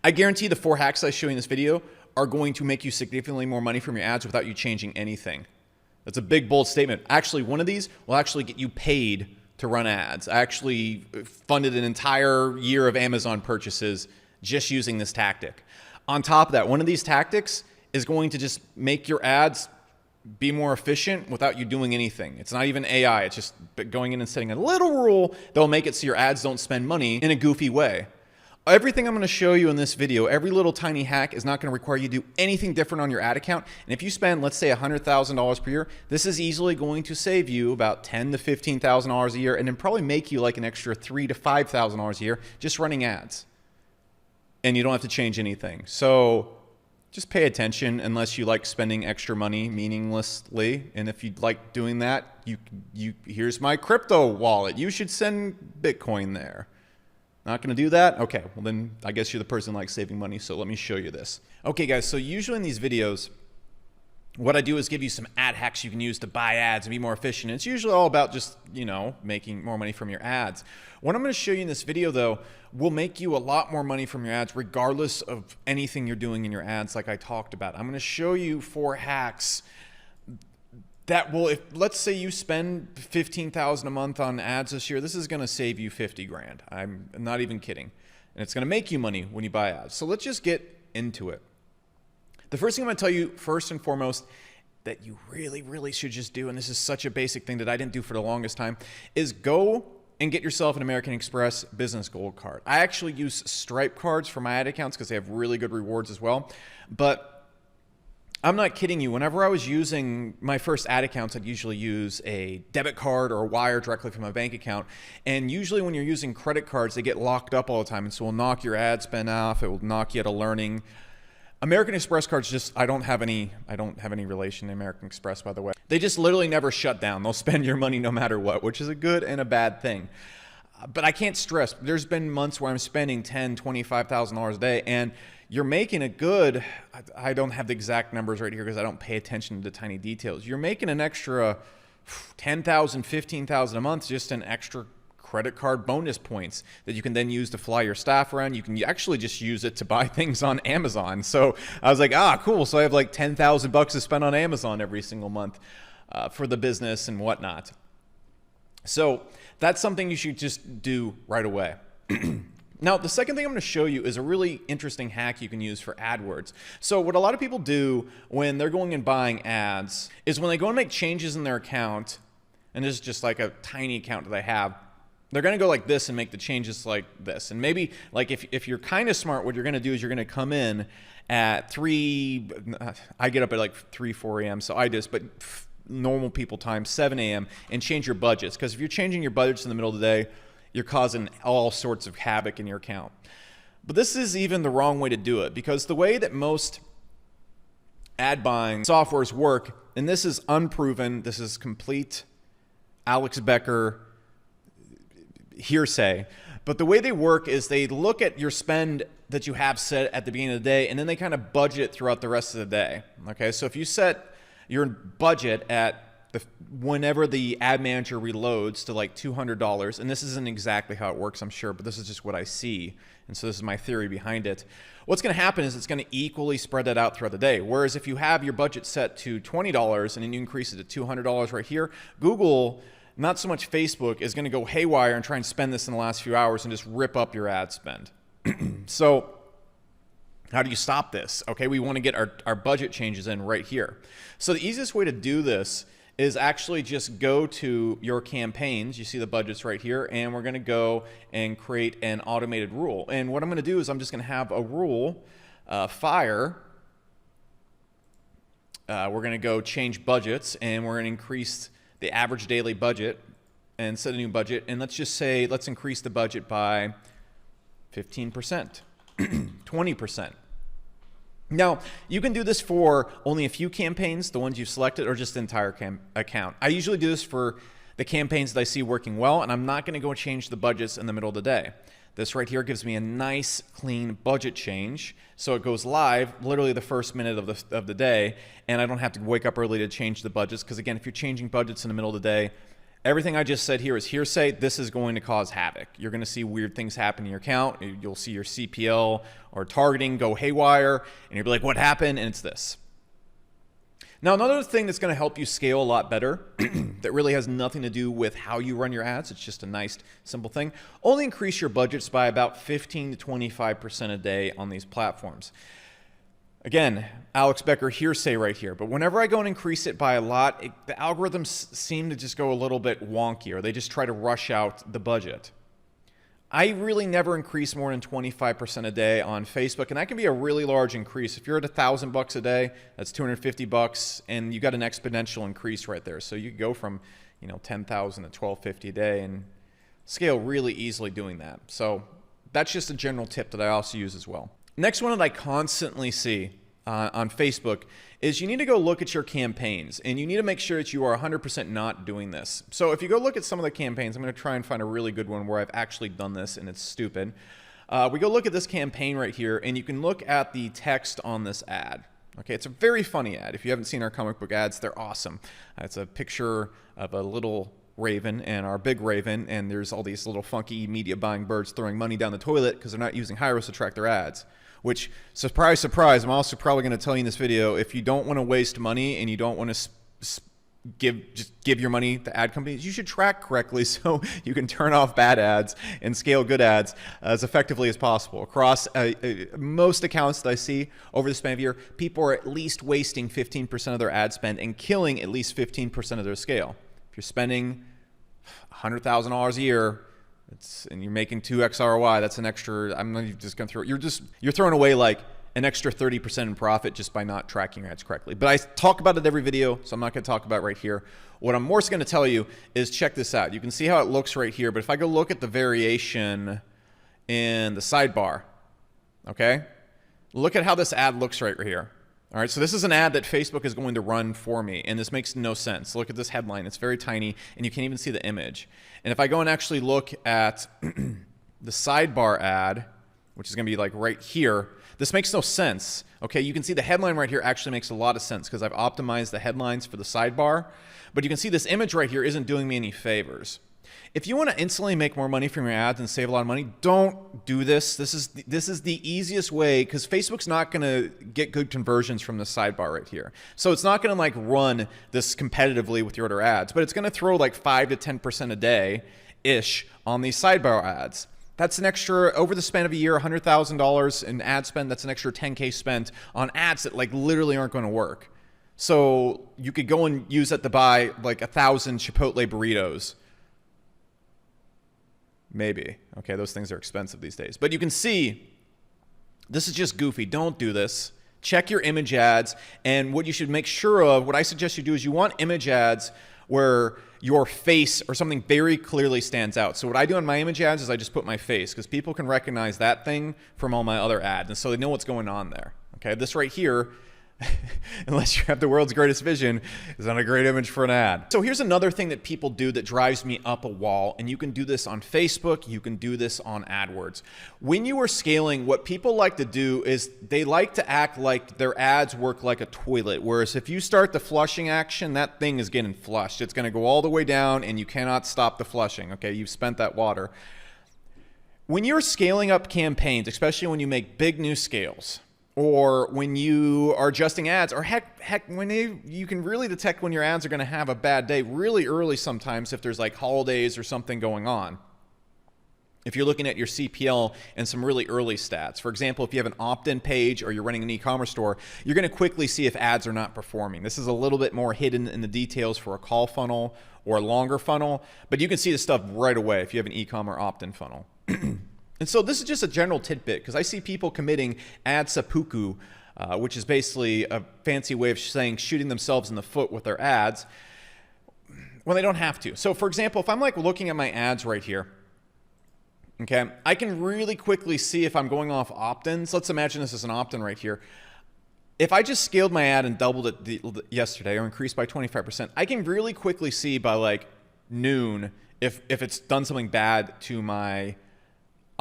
I guarantee the 4 hacks I show you in this video are going to make you significantly more money from your ads without you changing anything. That's a big, bold statement. Actually, one of these will actually get you paid to run ads. I actually funded an entire year of Amazon purchases just using this tactic. On top of that, one of these tactics is going to just make your ads be more efficient without you doing anything. It's not even AI. It's just going in and setting a little rule that will make it so your ads don't spend money in a goofy way. Everything I'm going to show you in this video, every little tiny hack is not going to require you to do anything different on your ad account. And if you spend, let's say, $100,000 per year, this is easily going to save you about $10,000 to $15,000 a year, and then probably make you like an extra $3,000 to $5,000 a year just running ads. And you don't have to change anything. So just pay attention unless you like spending extra money meaninglessly. And if you like doing that, here's my crypto wallet. You should send Bitcoin there. Not going to do that? Okay, well then I guess you're the person who likes saving money, so let me show you this. Okay guys, so usually in these videos, what I do is give you some ad hacks you can use to buy ads and be more efficient. It's usually all about just, making more money from your ads. What I'm going to show you in this video though, will make you a lot more money from your ads regardless of anything you're doing in your ads like I talked about. I'm going to show you 4 hacks that will, if let's say you spend $15,000 a month on ads this year, this is going to save you 50 grand. I'm not even kidding. And it's going to make you money when you buy ads. So let's just get into it. The first thing I'm going to tell you first and foremost that you really, really should just do, and this is such a basic thing that I didn't do for the longest time, is go and get yourself an American Express Business Gold card. I actually use Stripe cards for my ad accounts because they have really good rewards as well. But I'm not kidding you. Whenever I was using my first ad accounts, I'd usually use a debit card or a wire directly from my bank account. And usually when you're using credit cards, they get locked up all the time. And so it'll knock your ad spend off. It will knock you out of learning. American Express cards just, I don't have any relation to American Express, by the way. They just literally never shut down. They'll spend your money no matter what, which is a good and a bad thing. But I can't stress, there's been months where I'm spending $10,000, $25,000 a day, and you're making a good, I don't have the exact numbers right here because I don't pay attention to the tiny details. You're making an extra $10,000, $15,000 a month, just an extra credit card bonus points that you can then use to fly your staff around. You can actually just use it to buy things on Amazon. So I was like, cool. So I have like $10,000 to spend on Amazon every single month for the business and whatnot. So that's something you should just do right away. Now, the second thing I'm going to show you is a really interesting hack you can use for AdWords. So what a lot of people do when they're going and buying ads is when they go and make changes in their account, and this is just like a tiny account that I have, they're going to go like this and make the changes like this. And maybe like if you're kind of smart, what you're going to do is you're going to come in at I get up at like 3, 4 a.m. So I just, but normal people time, 7 a.m. and change your budgets. Because if you're changing your budgets in the middle of the day, you're causing all sorts of havoc in your account. But this is even the wrong way to do it, because the way that most ad buying softwares work, and this is unproven, this is complete Alex Becker hearsay, but the way they work is they look at your spend that you have set at the beginning of the day, and then they kind of budget throughout the rest of the day. Okay, so if you set your budget at whenever the ad manager reloads to like $200, and this isn't exactly how it works, I'm sure, but this is just what I see, and so this is my theory behind it. What's going to happen is it's going to equally spread that out throughout the day. Whereas if you have your budget set to $20 and then you increase it to $200 right here, Google, not so much Facebook, is going to go haywire and try and spend this in the last few hours and just rip up your ad spend. So how do you stop this? Okay, we want to get our budget changes in right here. So the easiest way to do this is actually just go to your campaigns. You see the budgets right here, and we're going to go and create an automated rule. And what I'm going to do is I'm just going to have a rule, fire. We're going to go change budgets, and we're going to increase the average daily budget and set a new budget. And let's just say, let's increase the budget by 15%, 20%. Now, you can do this for only a few campaigns, the ones you've selected, or just the entire account. I usually do this for the campaigns that I see working well, and I'm not going to go change the budgets in the middle of the day. This right here gives me a nice, clean budget change, so it goes live literally the first minute of the day, and I don't have to wake up early to change the budgets, because again, if you're changing budgets in the middle of the day, Everything I just said here is hearsay. This is going to cause havoc. You're going to see weird things happen in your account. You'll see your CPL or targeting go haywire, and you'll be like, what happened? And it's this. Now, another thing that's going to help you scale a lot better that really has nothing to do with how you run your ads, it's just a nice, simple thing. Only increase your budgets by about 15 to 25% a day on these platforms. Again, Alex Becker hearsay right here, but whenever I go and increase it by a lot, the algorithms seem to just go a little bit wonky, or they just try to rush out the budget. I really never increase more than 25% a day on Facebook, and that can be a really large increase. If you're at $1,000 a day, that's $250, and you got an exponential increase right there. So you could go from 10,000 to 1250 a day and scale really easily doing that. So that's just a general tip that I also use as well. Next one that I constantly see on Facebook is you need to go look at your campaigns, and you need to make sure that you are 100% not doing this. So if you go look at some of the campaigns, I'm going to try and find a really good one where I've actually done this and it's stupid. We go look at this campaign right here, and you can look at the text on this ad. Okay, it's a very funny ad. If you haven't seen our comic book ads, they're awesome. It's a picture of a little raven and our big raven, and there's all these little funky media buying birds throwing money down the toilet because they're not using Hyros to track their ads. Which, surprise, surprise, I'm also probably going to tell you in this video, if you don't want to waste money and you don't want to just give your money to ad companies, you should track correctly so you can turn off bad ads and scale good ads as effectively as possible. Across most accounts that I see over the span of a year, people are at least wasting 15% of their ad spend and killing at least 15% of their scale. If you're spending $100,000 a year, and you're making 2x ROI, that's an extra, I'm not just going to throw, you're throwing away like an extra 30% in profit just by not tracking your ads correctly. But I talk about it every video, so I'm not going to talk about it right here. What I'm more going to tell you is check this out. You can see how it looks right here, but if I go look at the variation in the sidebar, okay? Look at how this ad looks right here. All right, so this is an ad that Facebook is going to run for me, and this makes no sense. Look at this headline. It's very tiny, and you can't even see the image. And if I go and actually look at the sidebar ad, which is going to be like right here, this makes no sense. Okay, you can see the headline right here actually makes a lot of sense because I've optimized the headlines for the sidebar, but you can see this image right here isn't doing me any favors. If you want to instantly make more money from your ads and save a lot of money, don't do this. This is the easiest way because Facebook's not going to get good conversions from the sidebar right here. So it's not going to like run this competitively with your other ads, but it's going to throw like 5 to 10% a day-ish on these sidebar ads. That's an extra, over the span of a year, $100,000 in ad spend. That's an extra $10K spent on ads that like literally aren't going to work. So you could go and use that to buy like 1,000 Chipotle burritos. Maybe. Okay, those things are expensive these days. But you can see this is just goofy. Don't do this. Check your image ads. And what you should make sure of, what I suggest you do is you want image ads where your face or something very clearly stands out. So what I do on my image ads is I just put my face because people can recognize that thing from all my other ads. And so they know what's going on there. Okay, this right here, unless you have the world's greatest vision, is not a great image for an ad. So here's another thing that people do that drives me up a wall, and you can do this on Facebook, you can do this on AdWords. When you are scaling, what people like to do is they like to act like their ads work like a toilet, whereas if you start the flushing action, that thing is getting flushed. It's going to go all the way down, and you cannot stop the flushing, okay? You've spent that water. When you're scaling up campaigns, especially when you make big new scales, or when you are adjusting ads, or heck, when you can really detect when your ads are going to have a bad day really early sometimes if there's like holidays or something going on. If you're looking at your CPL and some really early stats. For example, if you have an opt-in page or you're running an e-commerce store, you're going to quickly see if ads are not performing. This is a little bit more hidden in the details for a call funnel or a longer funnel, but you can see this stuff right away if you have an e-commerce opt-in funnel. And so this is just a general tidbit because I see people committing ad seppuku, which is basically a fancy way of saying shooting themselves in the foot with their ads when they don't have to. So for example, if I'm like looking at my ads right here, okay, I can really quickly see if I'm going off opt-ins. Let's imagine this is an opt-in right here. If I just scaled my ad and doubled it yesterday or increased by 25%, I can really quickly see by like noon if it's done something bad to my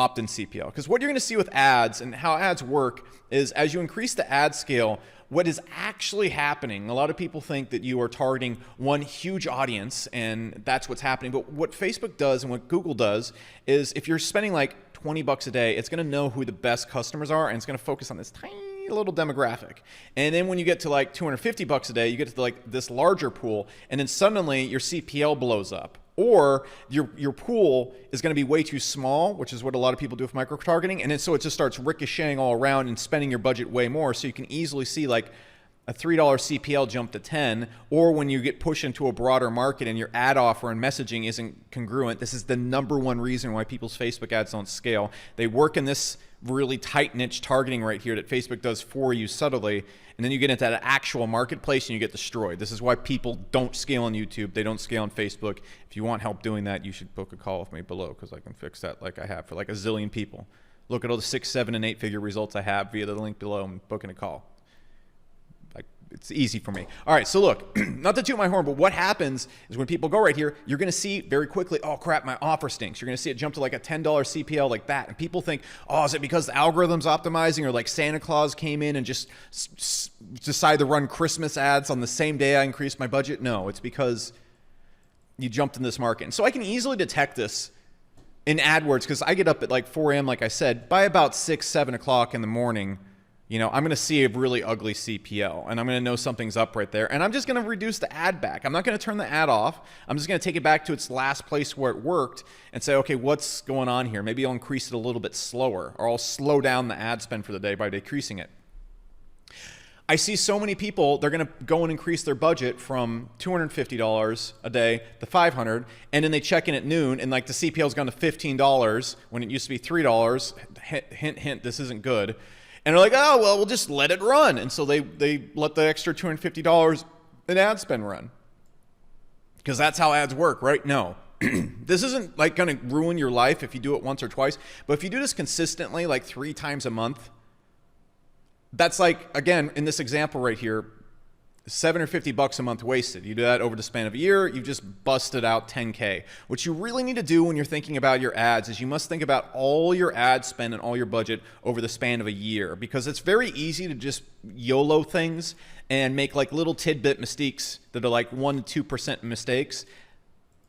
opt-in CPL. Because what you're going to see with ads and how ads work is as you increase the ad scale, what is actually happening, a lot of people think that you are targeting one huge audience and that's what's happening. But what Facebook does and what Google does is if you're spending like 20 bucks a day, it's going to know who the best customers are and it's going to focus on this tiny little demographic. And then when you get to like 250 bucks a day, you get to like this larger pool and then suddenly your CPL blows up. Or your pool is going to be way too small, which is what a lot of people do with micro-targeting. And then so it just starts ricocheting all around and spending your budget way more. So you can easily see like a $3 CPL jump to 10, or when you get pushed into a broader market and your ad offer and messaging isn't congruent. This is the #1 reason why people's Facebook ads don't scale. They work in this really tight niche targeting right here that Facebook does for you subtly, and then you get into that actual marketplace and you get destroyed. This is why people don't scale on YouTube. They don't scale on Facebook. If you want help doing that, you should book a call with me below because I can fix that like I have for like a zillion people. Look at all the 6, 7, and 8-figure results I have via the link below and booking a call. It's easy for me. All right, so look, not to toot my horn, but what happens is when people go right here, you're going to see very quickly, oh crap, my offer stinks. You're going to see it jump to like a $10 CPL like that. And people think, oh, is it because the algorithm's optimizing or like Santa Claus came in and just decided to run Christmas ads on the same day I increased my budget? No, it's because you jumped in this market. And so I can easily detect this in AdWords because I get up at like 4 a.m., like I said, by about 6, 7 o'clock in the morning. You know, I'm going to see a really ugly CPL and I'm going to know something's up right there. And I'm just going to reduce the ad back. I'm not going to turn the ad off. I'm just going to take it back to its last place where it worked and say, okay, what's going on here? Maybe I'll increase it a little bit slower, or I'll slow down the ad spend for the day by decreasing it. I see so many people, they're going to go and increase their budget from $250 a day to $500, and then they check in at noon and like the CPL's gone to $15 when it used to be $3. Hint, hint, this isn't good. And they're like, oh, well, we'll just let it run. And so they let the extra $250 in ad spend run. Because that's how ads work, right? No. This isn't like going to ruin your life if you do it once or twice. But if you do this consistently, like 3 times a month, that's like, again, in this example right here, $7 or $50 a month wasted. You do that over the span of a year, you've just busted out 10K. What you really need to do when you're thinking about your ads is you must think about all your ad spend and all your budget over the span of a year, because it's very easy to just YOLO things and make like little tidbit mistakes that are like 1% to 2% mistakes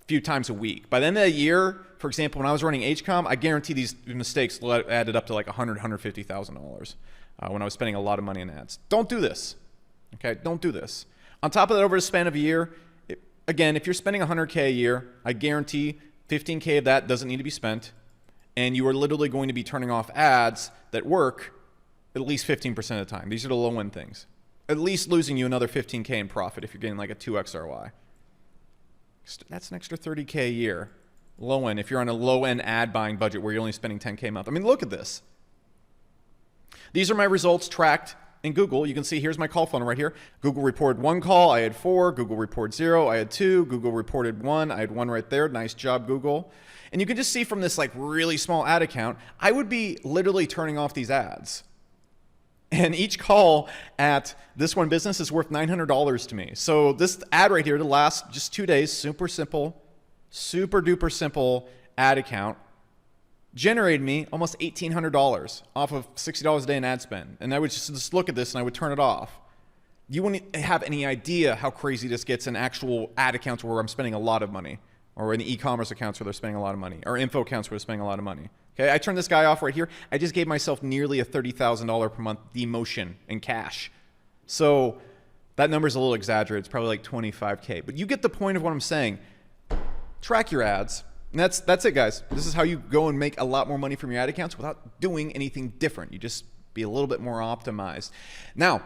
a few times a week. By the end of the year, for example, when I was running HCOM, I guarantee these mistakes added up to like $100,000, $150,000 when I was spending a lot of money on ads. Don't do this. Okay, don't do this. On top of that, over the span of a year, again, if you're spending $100K a year, I guarantee 15K of that doesn't need to be spent, and you are literally going to be turning off ads that work at least 15% of the time. These are the low-end things. At least losing you another 15K in profit if you're getting like a 2x ROI. That's an extra 30K a year. Low-end, if you're on a low-end ad buying budget where you're only spending 10K a month. I mean, look at this. These are my results tracked in Google. You can see here's my call funnel right here. Google reported 1 call, I had 4. Google reported 0, I had 2. Google reported 1, I had 1 right there. Nice job, Google. And you can just see from this like really small ad account, I would be literally turning off these ads. And each call at this one business is worth $900 to me. So this ad right here, the last just 2 days, super simple, super duper simple ad account, generated me almost $1,800 off of $60 a day in ad spend. And I would just look at this and I would turn it off. You wouldn't have any idea how crazy this gets in actual ad accounts where I'm spending a lot of money, or in the e-commerce accounts where they're spending a lot of money, or info accounts where they're spending a lot of money. Okay, I turned this guy off right here. I just gave myself nearly a $30,000 per month demotion in cash. So that number is a little exaggerated. It's probably like 25K. But you get the point of what I'm saying. Track your ads. And that's it, guys. This is how you go and make a lot more money from your ad accounts without doing anything different. You just be a little bit more optimized. Now,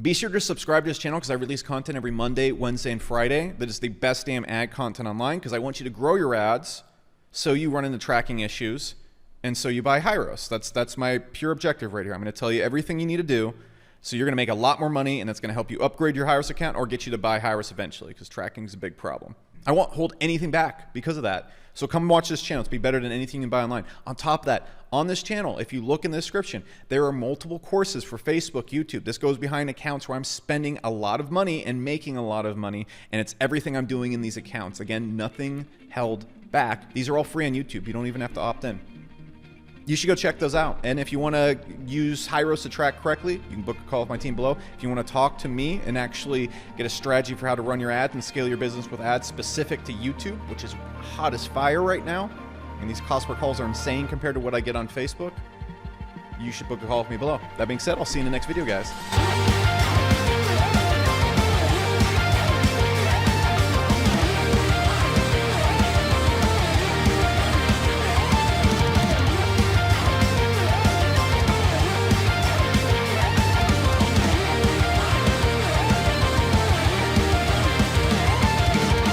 be sure to subscribe to this channel because I release content every Monday, Wednesday, and Friday. That is the best damn ad content online because I want you to grow your ads so you run into tracking issues and so you buy Hyros. That's my pure objective right here. I'm going to tell you everything you need to do so you're going to make a lot more money, and that's going to help you upgrade your Hyros account or get you to buy Hyros eventually, because tracking is a big problem. I won't hold anything back because of that. So come watch this channel. It's be better than anything you can buy online. On top of that, on this channel, if you look in the description, there are multiple courses for Facebook, YouTube. This goes behind accounts where I'm spending a lot of money and making a lot of money, and it's everything I'm doing in these accounts. Again, nothing held back. These are all free on YouTube. You don't even have to opt in. you should go check those out. And if you want to use Hyros to track correctly, you can book a call with my team below. If you want to talk to me and actually get a strategy for how to run your ads and scale your business with ads specific to YouTube, which is hot as fire right now, and these cost per calls are insane compared to what I get on Facebook, you should book a call with me below. That being said, I'll see you in the next video, guys.